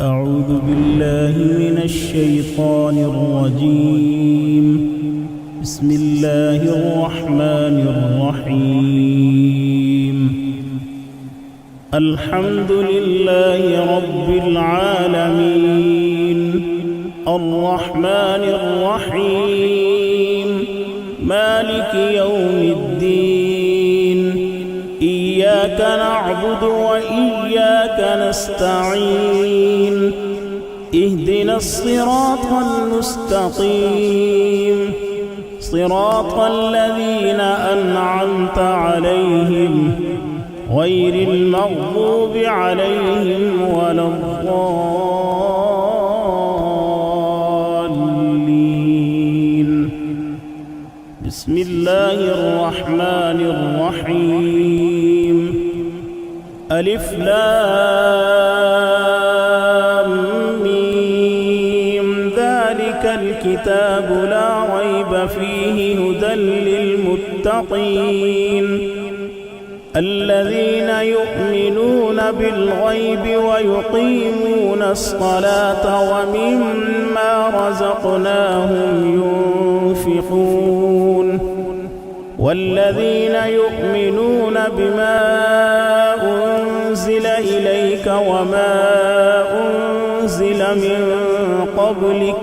أعوذ بالله من الشيطان الرجيم. بسم الله الرحمن الرحيم. الحمد لله رب العالمين، الرحمن الرحيم، مالك يوم الدين. إياك نعبد وإياك نستعين. اهدنا الصراط المستقيم، صراط الذين أنعمت عليهم غير المغضوب عليهم ولا الضالين. بسم الله الرحمن الرحيم. ألف لام ميم. ذلك الكتاب لا ريب فيه هدى للمتقين الذين يؤمنون بالغيب ويقيمون الصلاة ومما رزقناهم ينفقون والذين يؤمنون بما أنزل إليك وما أنزل من قبلك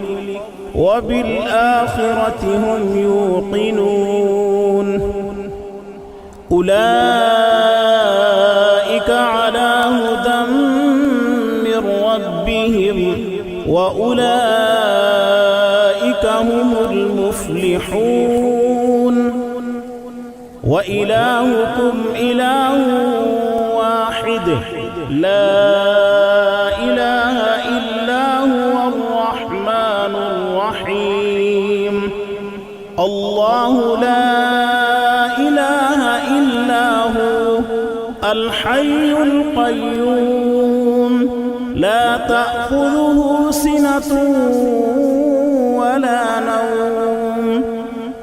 وبالآخرة هم يوقنون. أولئك على هدى من ربهم وأولئك هم المفلحون. وإلهكم إله واحد لا إله إلا هو الرحمن الرحيم. الله لا إله إلا هو الحي القيوم لا تأخذه سنة ولا نوم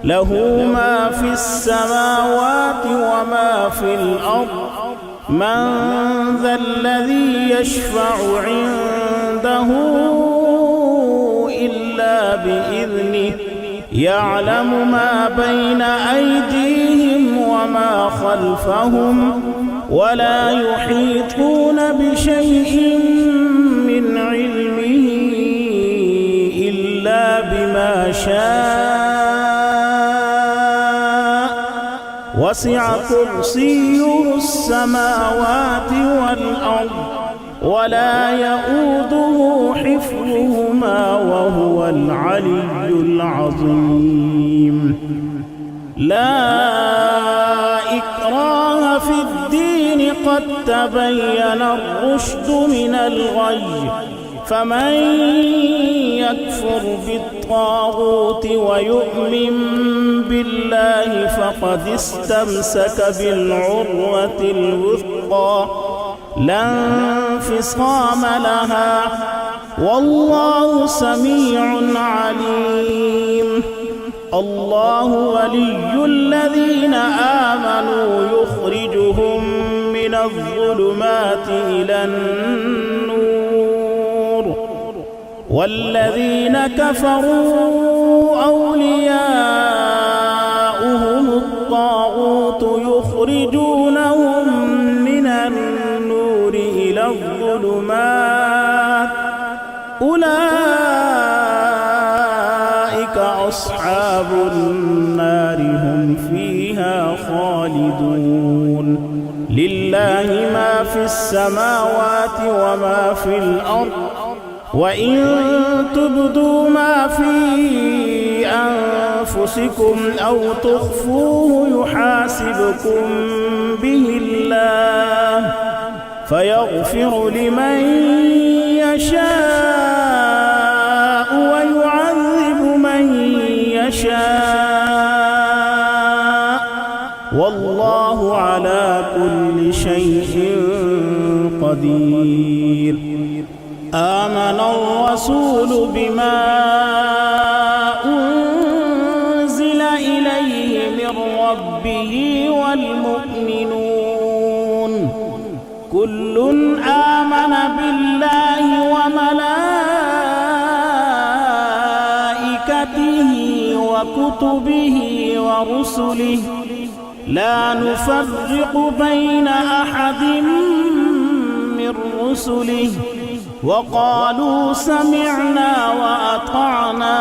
له ما في السماوات وما في الأرض. من ذا الذي يشفع عنده إلا بإذنه يعلم ما بين أيديهم وما خلفهم ولا يحيطون بشيء من علمه إلا بما شاء. وسع كرسيه السماوات والأرض ولا يؤوده حفظهما وهو العلي العظيم. لا إكراه في الدين قد تبين الرشد من الغي. فمن يكفر بالطاغوت ويؤمن بالله فقد استمسك بالعروة الوثقى لا انفصام لها والله سميع عليم. الله ولي الذين آمنوا يخرجهم من الظلمات إلى النور والذين كفروا أولياؤهم الطاغوت يخرجونهم من النور إلى الظلمات. أولئك أصحاب النار هم فيها خالدون. لله ما في السماوات وما في الأرض وإن تبدوا ما في أنفسكم أو تخفوه يحاسبكم به الله فيغفر لمن يشاء ويعذب من يشاء والله على كل شيء قدير. آمن الرسول بما أنزل إليه من ربه والمؤمنون كل آمن بالله وملائكته وكتبه ورسله لا نفرق بين أحد من رسله وقالوا سمعنا وأطعنا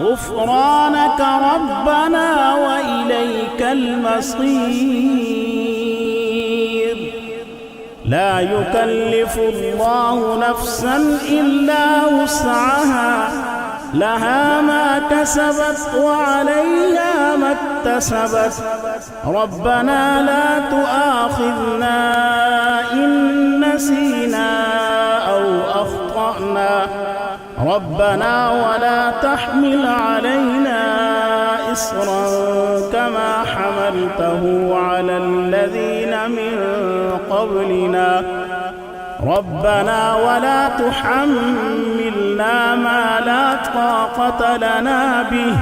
غفرانك ربنا وإليك المصير. لا يكلف الله نفسا إلا وسعها لها ما كسبت وعليها ما اكتسبت ربنا لا تؤاخذنا إن نسينا أو أخطأنا ربنا ولا تحمل علينا إصرا كما حملته على الذين من قبلنا ربنا ولا تحملنا ما لا طاقة لنا به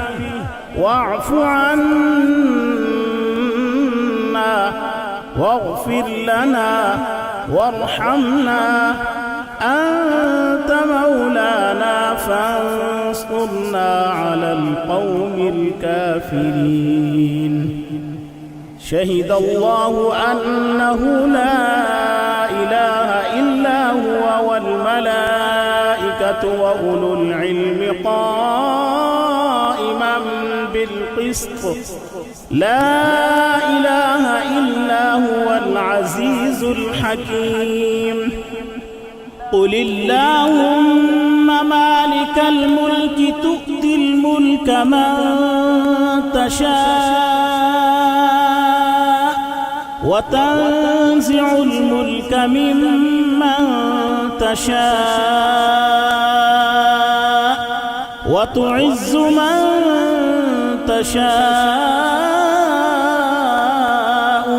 واعف عنا واغفر لنا وارحمنا أنت مولانا فانصرنا على القوم الكافرين. شهد الله أنه لا إله إلا هو والملائكة وأولو العلم قائما بالقسط لا إله إلا هو العزيز الحكيم. قل اللهم مالك الملك تؤتي الملك من تشاء وتنزع الملك ممن تشاء وتعز من تشاء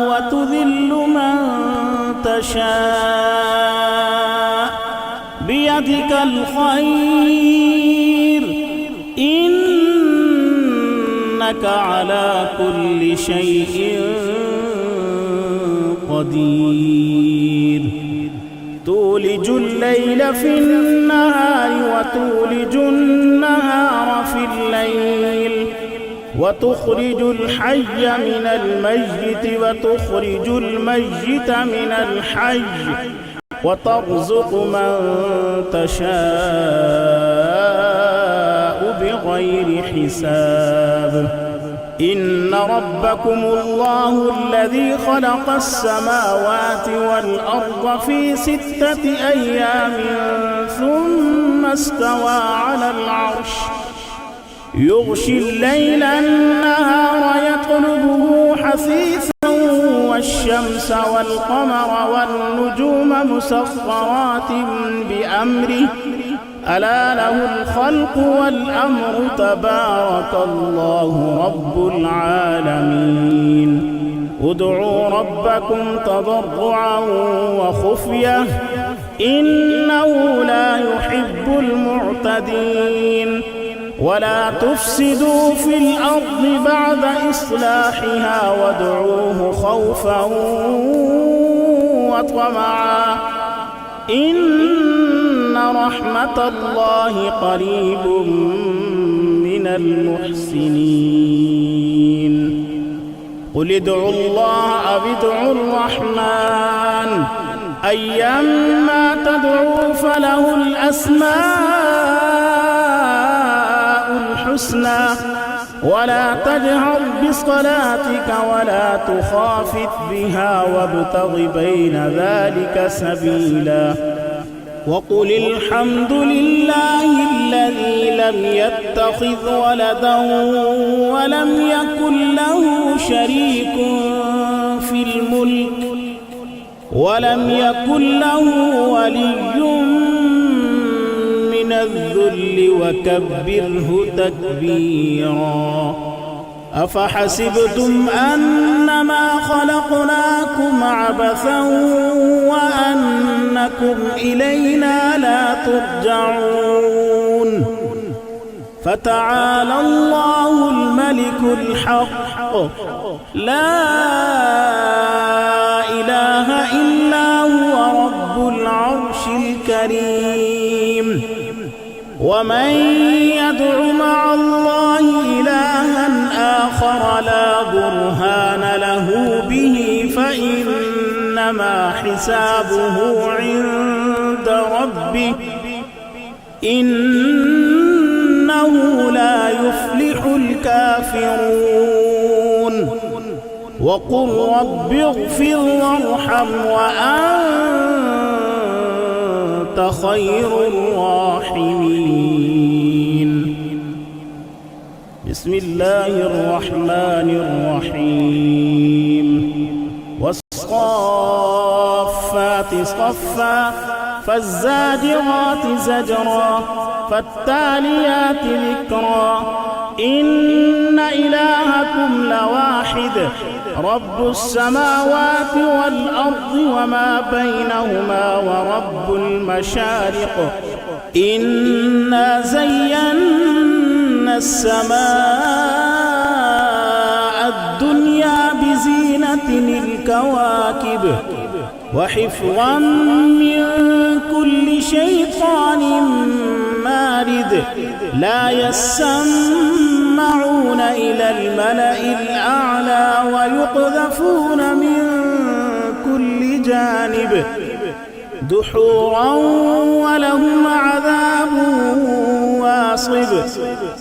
وتذل من تشاء بيدك الخير إنك على كل شيء قدير. تولج الليل في النهار وتولج النهار في الليل وتخرج الحي من الميت وتخرج الميت من الحي وترزق من تشاء بغير حساب. إن ربكم الله الذي خلق السماوات والأرض في 6 أيام ثم استوى على العرش يغشي الليل النهار يطلبه حثيثا والشمس والقمر والنجوم مسخرات بأمره ألا له الخلق والأمر تبارك الله رب العالمين. ادعوا ربكم تضرعا وخفية إنه لا يحب المعتدين. ولا تفسدوا في الأرض بعد إصلاحها وادعوه خوفا وطمعا إن رحمة الله قريب من المحسنين. قل ادعوا الله أو ادعوا الرحمن أيما تدعوا فله الأسماء الحسنى ولا تجهر بصلاتك ولا تخافت بها وابتغ بين ذلك سبيلا. وقل الحمد لله الذي لم يتخذ ولدا ولم يكن له شريك في الملك ولم يكن له ولي من الذل وكبره تكبيرا. أفحسبتم أنما خلقناكم عبثا وأنكم إلينا لا ترجعون. فتعالى الله الملك الحق لا إله إلا كريم ومن يدع مع الله إلها آخر لا برهان له به فإنما حسابه عند ربه إنه لا يفلح الكافرون وقل رب اغفر وارحم وأنت خير الراحمين بسم الله الرحمن الرحيم والصافات صفا فالزاجرات زجرا فالتاليات ذكرا إن إلهكم لواحد رب السماوات والأرض وما بينهما ورب المشارق إنا زينا السماء الدنيا بزينة الكواكب وحفظا من كل شيطان مارد لا يسمعون إلى الملأ الأعلى ويقذفون من كل جانب دحورا ولهم عذاب واصب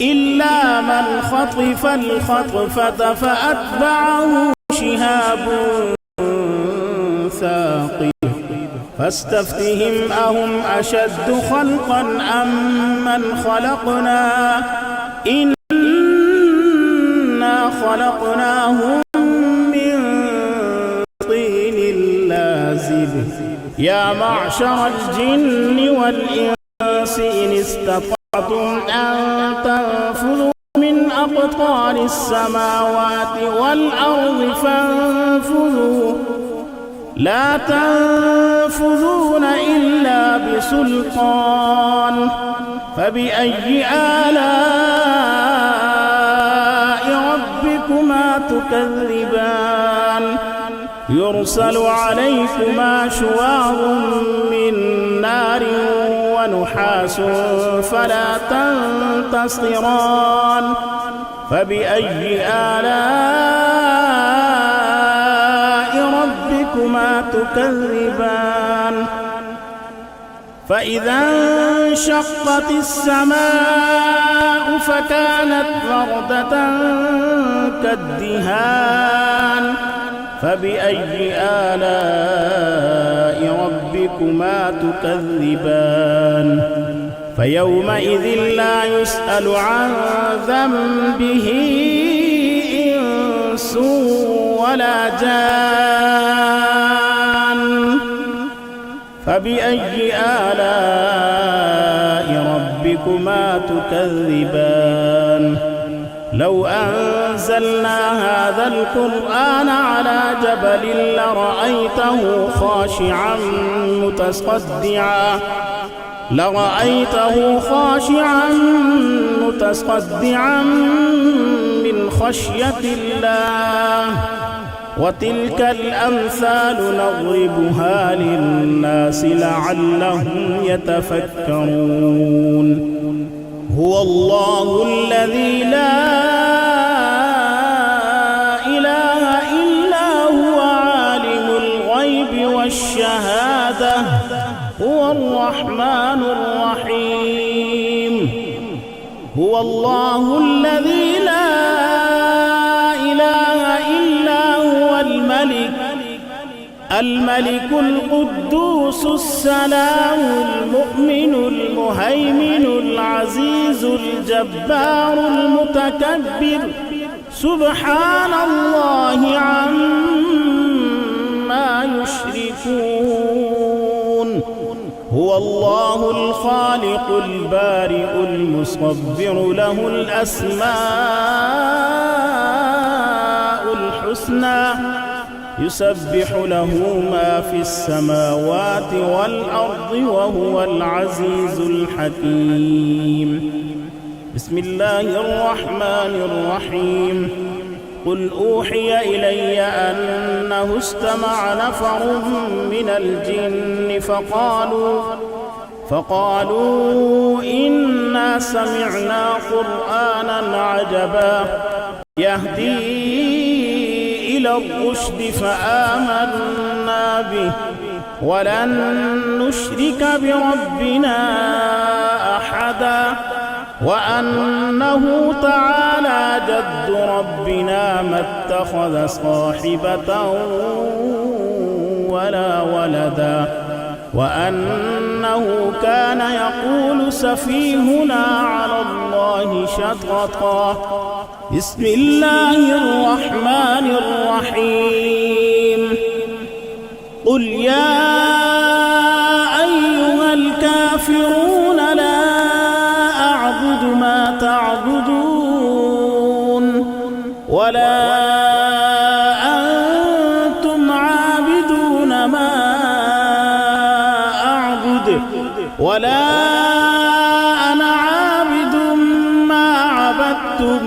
إلا من خطف الخطفة فأتبعه شهاب ثاقب فاستفتهم أهم أشد خلقا أم من خلقنا إنا خلقناهم من طين لازب يا معشر الجن والإنس إن استطعتم أن تنفذوا من أقطار السماوات والأرض فانفذوا لا تنفذون إلا بسلطان فبأي آلاء ربكما تكذبان يرسل عليكما شواظ من نار ونحاس فلا تنتصران فبأي آلاء ربكما تكذبان فإذا انشقت السماء فكانت وردة كالدهان فبأي آلاء ربكما تكذبان فيومئذ لا يسأل عن ذنبه إنس ولا جان فبأي آلاء ربكما تكذبان لو أنزلنا هذا القرآن على جبل لرأيته خاشعا متصدعا من خشية الله وتلك الأمثال نضربها للناس لعلهم يتفكرون هو الله الذي لا إله إلا هو عالم الغيب والشهادة هو الرحمن الرحيم هو الله الذي لا إله إلا هو الملك القدوس السلام المؤمن المهيمن العزيز الجبار المتكبر سبحان الله عما يشركون هو الله الخالق البارئ المصور له الأسماء الحسنى يسبح له ما في السماوات والأرض وهو العزيز الحكيم بسم الله الرحمن الرحيم قل أوحي إلي أنه استمع نفر من الجن فقالوا إنا سمعنا قرآنا عجبا يهدي إلى الرشد فآمنا به ولن نشرك بربنا أحدا وأنه تعالى جد ربنا ما اتخذ صاحبة ولا ولدا وأنه كان يقول سفيهنا على الله شططا. بسم الله الرحمن الرحيم. قل يا أيها الكافرون لا أعبد ما تعبدون ولا أنتم عابدون ما أعبد ولا أنا عابد ما عبدتم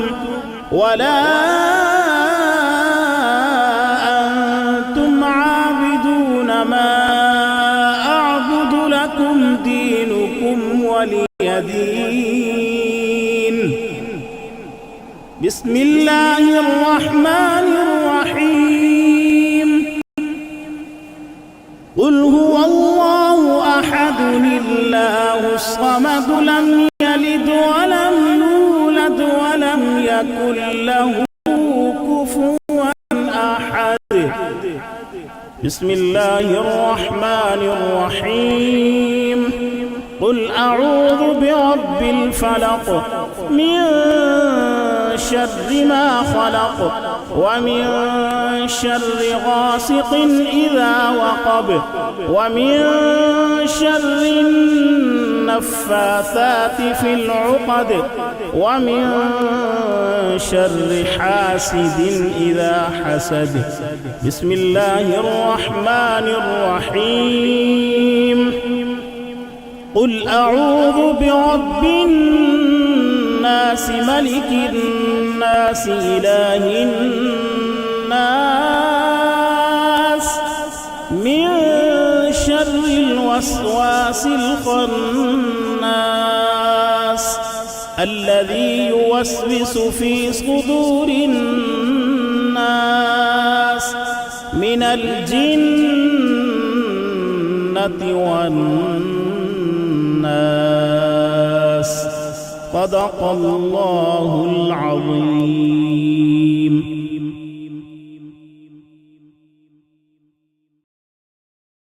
ولا أنتم عابدون ما أعبد لكم دينكم ولي دين. بسم الله الرحمن الرحيم. قل هو الله أحد الله الصمد لم يلد ولم يولد ولم يكن له كفوا أحد. بسم الله الرحمن الرحيم. قل أعوذ برب الفلق من شر ما خلق ومن شر غاسق إذا وقب ومن شر النفاثات في العقد ومن شر حاسد إذا حسد. بسم الله الرحمن الرحيم. قل أعوذ برب الناس ملك الناس إله الناس من شر الوسواس الخناس الذي يوسوس في صدور الناس من الجنة والناس. صدق الله العظيم.